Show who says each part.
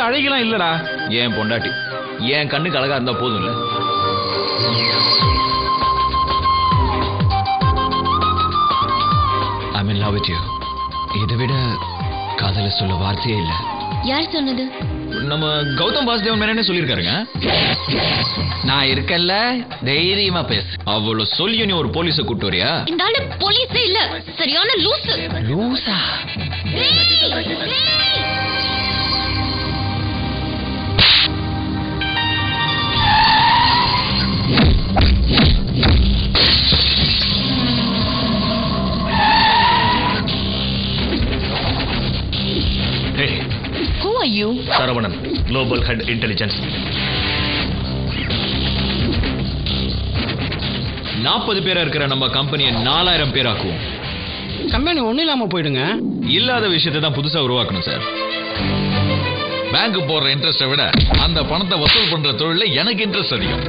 Speaker 1: அழகிலாம் இல்லடா.
Speaker 2: ஏன் பொண்டாட்டி என் கண்ணுக்கு அழகா இருந்தா போதும் இல்ல? I'm in love with you. இதை விட காதல சொல்ல வார்த்தையே இல்ல.
Speaker 3: யார் சொன்னது?
Speaker 2: நம்ம கௌதம் வாசுதேவன் மேனே சொல்லிருக்காருங்க. நான் இருக்கல்ல, தைரியமா பேசு. அவ்வளவு சொல்லி நீ ஒரு போலீஸ கூட்டு வரியா?
Speaker 3: இந்த ஆளு போலீஸே இல்ல, சரியான லூசு.
Speaker 2: லூசா?
Speaker 3: Who are you?
Speaker 4: Saravanan, Global Head Intelligence.
Speaker 2: 40 பேரா இருக்கிற நம்ம கம்பெனியை 4000 பேர் ஆக்குவோம்.
Speaker 1: கம்பெனி ஒன்றும் இல்லாம போயிடுங்க.
Speaker 2: இல்லாத விஷயத்தை தான் புதுசா உருவாக்கணும் சார்.
Speaker 5: பேங்க் போடுற இன்ட்ரெஸ்ட்டை விட அந்த பணத்தை வசூல் பண்ற தொழில எனக்கு இன்ட்ரெஸ்ட் அதிகம்.